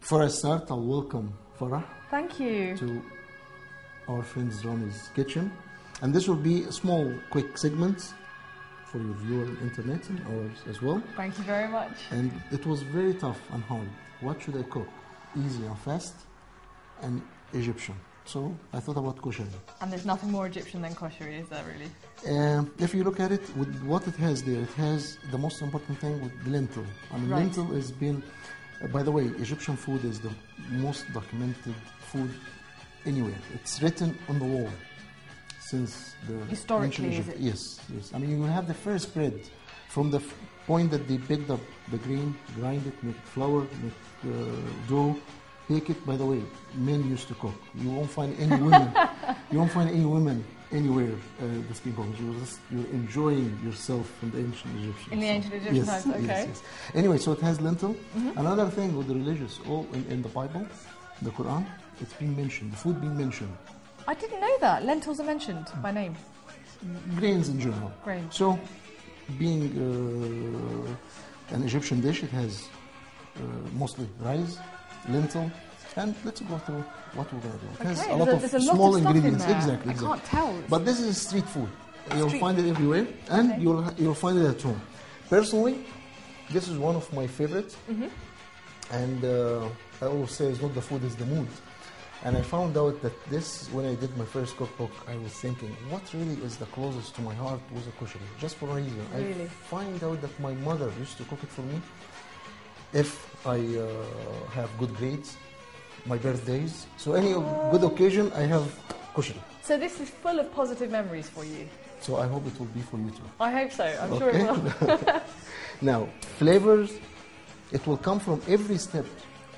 Before I start, I'll welcome Farah Thank you. to our friend's Rami's kitchen. And this will be a small, quick segment for your viewer internet and ours as well. Thank you very much. And it was very tough and hard. What should I cook? Easy and fast and Egyptian. So I thought about koshari. And there's nothing more Egyptian than koshari, is there really? If you look at it, with what it has there, it has the most important thing with the lentil. I mean, Right. lentil has been, by the way, Egyptian food is the most documented food anywhere. It's written on the wall since the Historically, ancient is Egypt. it? Yes, yes. I mean, you have the first bread from the point that they picked up the grain, grind it, make flour, make dough, bake it. By the way, men used to cook. You won't find any women. You won't find any women anywhere that speak English. You're enjoying yourself in the ancient Egyptians. In the ancient Egyptian Yes, times, okay. yes, yes. Anyway, so it has lentil. Another thing with the religious, all in the Bible, the Quran, it's been mentioned. The food being mentioned. I didn't know that. Lentils are mentioned by name. Grains in general. Grains. So, being an Egyptian dish, it has mostly rice, lentil, and let's go through what we're going to do. It has Okay, a lot of there's a small lot of stuff ingredients. in there. Exactly, I exactly. can't tell. But this is street food. You'll Street find it everywhere, and Okay. you'll find it at home. Personally, this is one of my favorites, and I always say it's not the food, it's the mood. And I found out that this, when I did my first cookbook, I was thinking, what really is the closest to my heart was a koshari? Just for a reason. Really? I find out that my mother used to cook it for me. If I have good grades, my birthdays, so any good occasion, I have koshari. So this is full of positive memories for you. So I hope it will be for you too. I hope so. I'm sure it will. Now, flavors, it will come from every step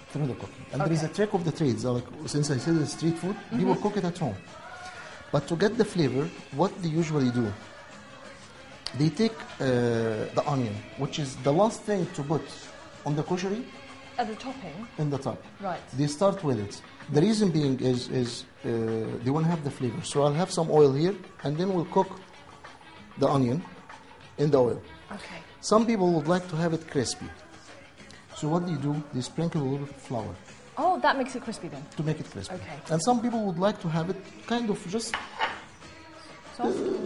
through the cooking. And there is a Okay. trick of the trades. Like, since I said it's street food, people cook it at home. But to get the flavor, what they usually do, they take the onion, which is the last thing to put on the koshari As a topping. in the top. Right. They start with it. The reason being is they want to have the flavor. So I'll have some oil here, and then we'll cook the onion in the oil. Okay. Some people would like to have it crispy. So what they do, they sprinkle a little bit of flour Oh, that makes it crispy then. to make it crispy. Okay. And some people would like to have it kind of just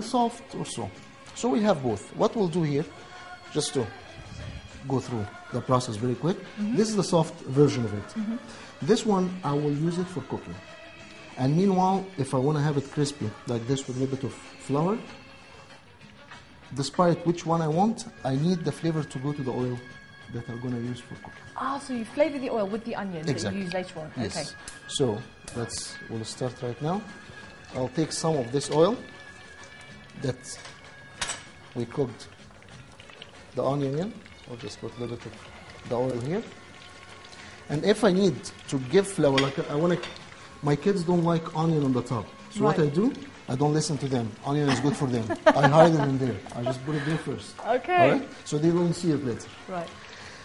soft or so. So we have both. What we'll do here, just to go through the process very quick, this is the soft version of it. This one, I will use it for cooking. And meanwhile, if I want to have it crispy, like this with a little bit of flour, despite which one I want, I need the flavor to go to the oil that I'm going to use for cooking. Ah, so you flavour the oil with the onions Exactly. that you use later on. Yes. Okay. So we'll start right now. I'll take some of this oil that we cooked the onion in. I'll just put a little bit of the oil here. And if I need to give flavor, like I want to, my kids don't like onion on the top. So what I Right. do, I don't listen to them. Onion is good for them. I hide it in there. I just put it there first. Okay. All right? So they won't see it later. Right.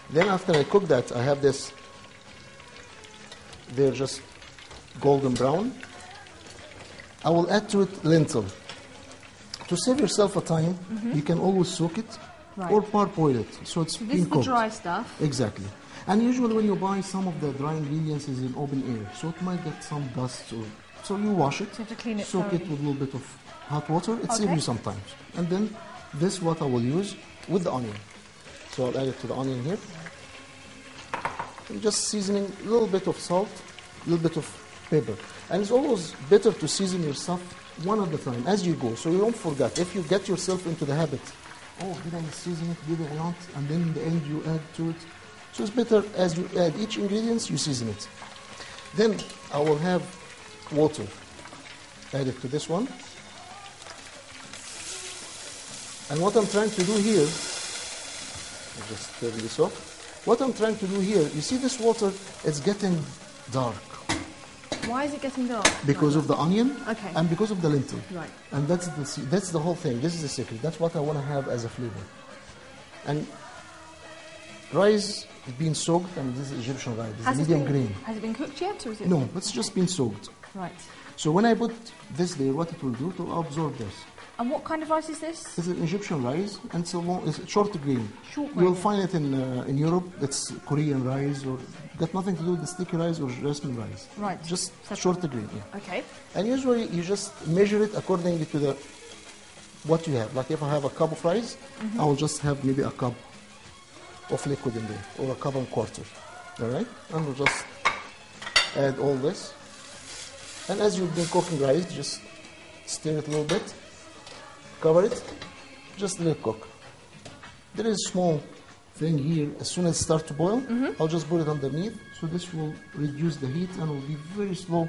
Then after I cook that, I have this, they're just golden brown. I will add to it lentil. To save yourself a time, you can always soak it Right. or parboil it. So it's So this been is the cooked. dry stuff. Exactly. And usually when you buy some of the dry ingredients is in open air, so it might get some dust. Or, so you wash it, So you have to clean it soak it thoroughly. with a little bit of hot water. It saves Okay. you some time. And then this is what I will use with the onion. So I'll add it to the onion here. And just seasoning a little bit of salt, a little bit of pepper. And it's always better to season your stuff one at a time as you go, so you don't forget. If you get yourself into the habit, oh, did I season it, did I not? And then in the end you add to it. So it's better as you add each ingredient, you season it. Then I will have water added to this one. And what I'm trying to do here, I'll just turn this off. What I'm trying to do here, you see this water, it's getting dark Why is it getting dark? because of the onion Okay. and because of the lentil. Right. And that's the whole thing. This is the secret. That's what I want to have as a flavor. And rice is being soaked, and this is Egyptian rice. This Has is it medium been, grain. Has it been cooked yet, or is it? No, it's just been soaked. Right. So when I put this there, what it will do, it will absorb this. And what kind of rice is this? It's an Egyptian rice, and it's a short grain. Short grain. You'll find it in Europe. It's Korean rice, or got nothing to do with the sticky rice or jasmine rice. Right. Just Separate. short grain. Yeah. Okay. And usually you just measure it according to the what you have. Like if I have a cup of rice, I will just have maybe a cup of liquid in there, or a cup and quarter. All right, and we'll just add all this. And as you've been cooking rice, just stir it a little bit, cover it, just let it cook. There is a small thing here. As soon as it starts to boil, I'll just put it underneath. So this will reduce the heat and will be very slow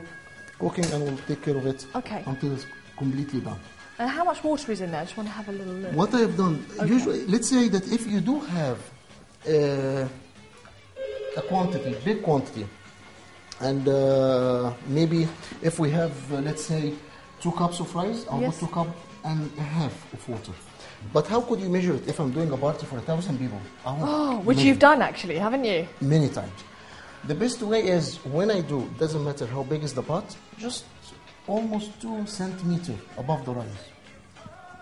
cooking, and will take care of it until it's completely done. And how much water is in there? I just want to have a little look. What I have done, usually, let's say that if you do have a quantity, big quantity, and maybe if we have, let's say, 2 cups of rice, I'll put 2 cups and a half of water. But how could you measure it if I'm doing a party for 1,000 people? Which you've done actually, haven't you? Many times. The best way is when I do, doesn't matter how big is the pot, just almost 2 centimeters above the rice.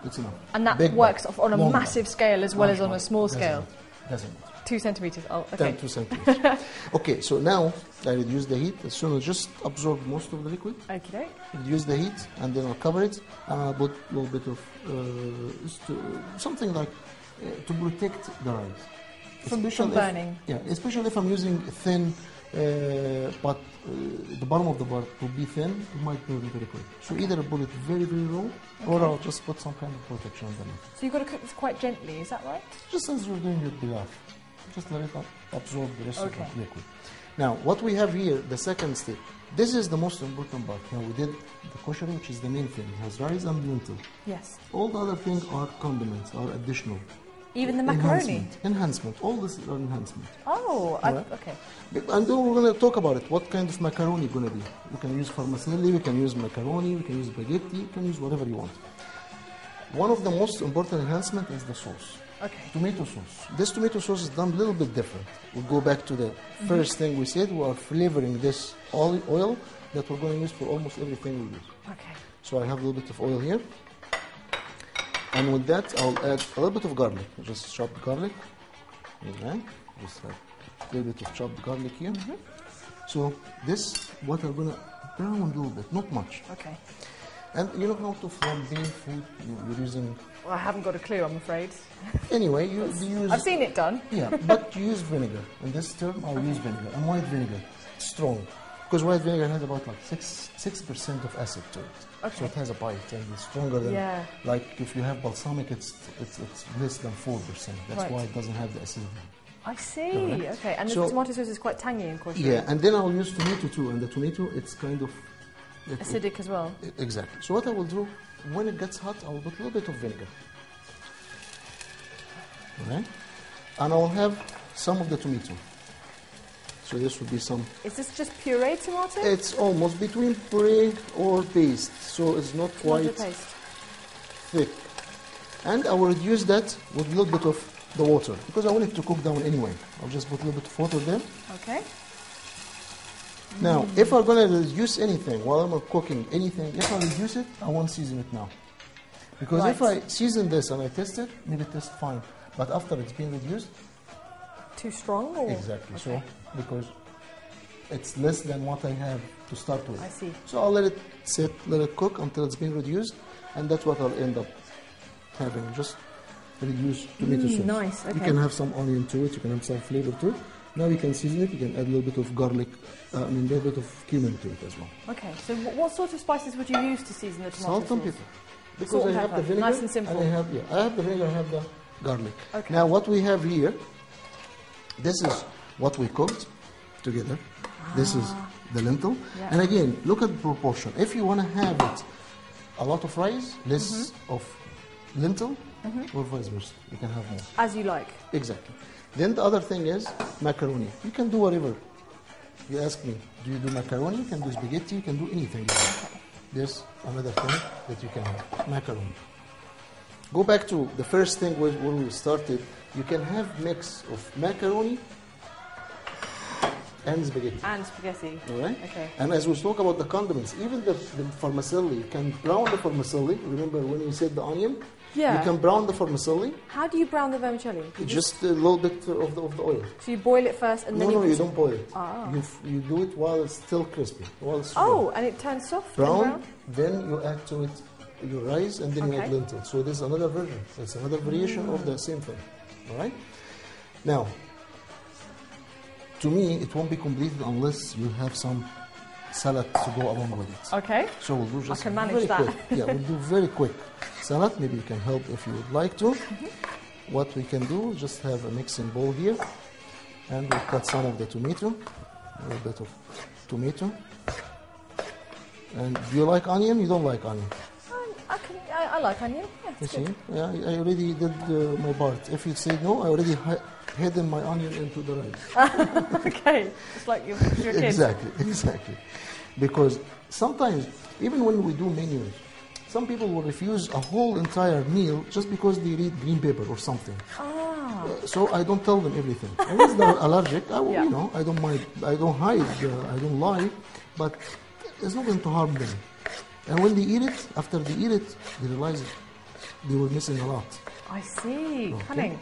It's enough. And that big works pot, on a massive scale as well as on a small scale. Doesn't matter. 2 centimeters. Oh, okay. 2 centimeters. Okay, so now I reduce the heat. As soon as just absorb most of the liquid. Okay. Reduce the heat, and then I'll cover it. And I'll put a little bit of something like to protect the rice. From burning. Especially if I'm using thin pot. The bottom of the pot will be thin. It might burn very quick. So either I put it very, very low, or I'll just put some kind of protection underneath. So you've got to cook this quite gently, is that right? Just as you're doing your pilaf. Just let it absorb the rest of the liquid. Now, what we have here, the second step, this is the most important part. Now, we did the koshari, which is the main thing. It has rice and lentil. Yes. All the other things are condiments, are additional. Even the macaroni? Enhancement. All this are enhancement. Oh, okay. And then we're going to talk about it. What kind of macaroni going to be? We can use vermicelli, we can use macaroni, we can use spaghetti, you can use whatever you want. One of the most important enhancement is the sauce. Okay. Tomato sauce. This tomato sauce is done a little bit different. We'll go back to the first thing we said. We are flavoring this olive oil that we're going to use for almost everything we use. Okay. So I have a little bit of oil here. And with that, I'll add a little bit of garlic. Just chopped garlic. Okay. Just add a little bit of chopped garlic here. So this, what I'm going to brown a little bit, not much. Okay. And you know how to flambe food? You're using... Well, I haven't got a clue, I'm afraid. Anyway, you use... I've seen it done. Yeah, but you use vinegar. In this term, I'll use vinegar. And white vinegar, strong. Because white vinegar has about like 6% of acid to it. Okay. So it has a bite and it's stronger than... Yeah. Like if you have balsamic, it's less than 4%. That's why it doesn't have the acidity. I see. Right. Okay. And the tomato sauce is quite tangy, of course. Yeah, and then I'll use tomato too. And the tomato, it's kind of... acidic as well. Exactly. So what I will do, when it gets hot, I will put a little bit of vinegar. Alright? And I will have some of the tomato. So this will be some... Is this just puree tomato? It's almost between puree or paste. So it's not quite thick. And I will reduce that with a little bit of the water. Because I want it to cook down anyway. I'll just put a little bit of water there. Okay. Now, if I'm going to reduce anything while I'm cooking anything, if I reduce it, I won't season it now. Because if I season this and I test it, maybe it tastes fine. But after it's been reduced... Too strong? Or? Exactly. Okay. So, because it's less than what I have to start with. I see. So I'll let it sit, let it cook until it's been reduced. And that's what I'll end up having. Just reduced tomato sauce. Nice. Okay. You can have some onion to it. You can have some flavor to it. Now you can season it. You can add a little bit of garlic, a little bit of cumin to it as well. Okay. So what sort of spices would you use to season the tomato sauce? Salt and pepper. Because I have the vinegar. Nice and simple. And I have the vinegar. I have the garlic. Okay. Now what we have here, this is what we cooked together. This is the lentil. Yeah. And again, look at the proportion. If you want to have it a lot of rice, less of lentil, or vice versa. You can have more. As you like. Exactly. Then the other thing is macaroni. You can do whatever. You ask me, do you do macaroni? You can do spaghetti. You can do anything. There's another thing that you can have, macaroni. Go back to the first thing when we started. You can have mix of macaroni and spaghetti. And spaghetti. All right? Okay. And as we talk about the condiments, even the vermicelli, you can brown the vermicelli. Remember when we said the onion? Yeah. You can brown the vermicelli. How do you brown the vermicelli? Just a little bit of the oil. So you boil it first and then you don't boil it. Ah. You do it while it's still crispy. While it's and it turns soft brown. Then you add to it your rice and then you add lentils. So this is another version. It's another variation of the same thing. All right? Now, to me, it won't be completed unless you have some salad to go along with it. Okay. So we'll do just I can manage very that. quick. Yeah, we'll do very quick salad. Maybe you can help if you would like to. What we can do, just have a mixing bowl here, and we'll cut some of the tomato, a little bit of tomato. And do you like onion? You don't like onion? I like onion. Yeah, you see? Yeah, I already did my part. If you say no, I already hidden my onion into the rice. Okay, it's like your kids. Exactly. Because sometimes, even when we do menus, some people will refuse a whole entire meal just because they eat green pepper or something. So I don't tell them everything. Unless they're allergic, I don't mind. I don't hide. I don't lie. But it's not going to harm them. And when they eat it, after they eat it, they realize they were missing a lot. I see. Okay. Cunning.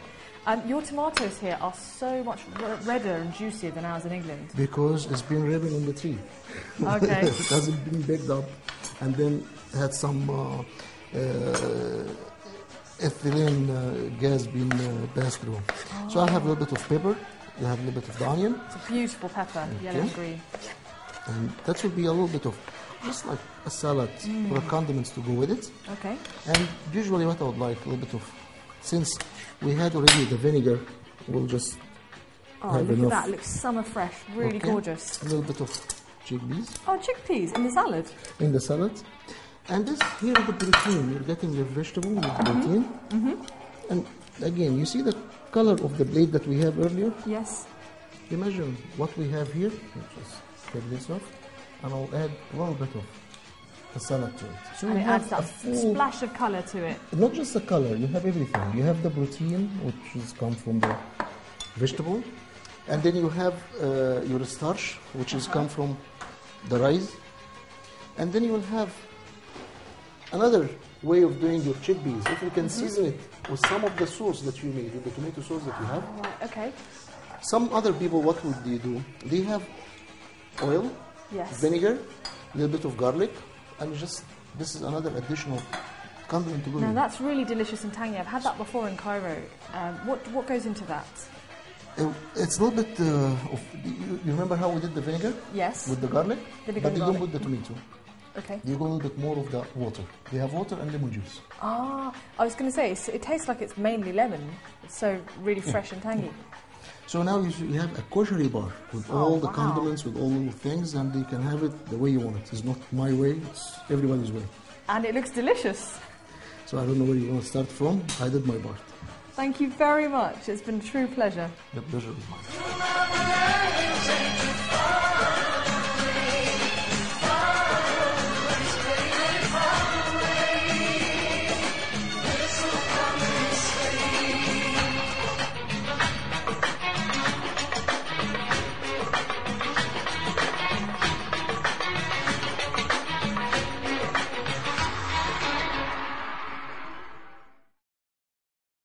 Your tomatoes here are so much redder and juicier than ours in England. Because it's been ripened on the tree. Okay. It hasn't been baked up and then had some ethylene gas being passed through. So I'll have a little bit of pepper. You have a little bit of the onion. It's a beautiful pepper, yellow and green. And that will be a little bit of just like a salad or condiments to go with it. Okay. And usually what I would like, a little bit of, since we had already the vinegar, we'll just have look enough. at that, it looks summer fresh, really gorgeous. A little bit of chickpeas. Oh, chickpeas in the salad? In the salad. And this here is the protein. You're getting the vegetable with protein. And again, you see the color of the blade that we have earlier? Yes. Imagine what we have here. Let's just take this off. And I'll add a little bit of the salad to it. So and it adds that splash of colour to it. Not just the colour, you have everything. You have the protein, which is come from the vegetable. And then you have your starch, which is come from the rice. And then you will have another way of doing your chickpeas. If you can season it with some of the sauce that you made, with the tomato sauce that you have. Okay. Some other people, what would they do? They have oil, vinegar, a little bit of garlic, and just, this is another additional condiment to go. Now that's really delicious and tangy. I've had that before in Cairo. What goes into that? It's a little bit of, you remember how we did the vinegar? Yes. With the garlic? But they don't put the tomato. Okay. You go a little bit more of the water. They have water and lemon juice. I was going to say, it tastes like it's mainly lemon. It's so really fresh and tangy. So now you have a koshery bar with all the condiments, with all the things, and you can have it the way you want it. It's not my way, it's everybody's way. And it looks delicious. So I don't know where you want to start from. I did my part. Thank you very much. It's been a true pleasure. The pleasure is mine.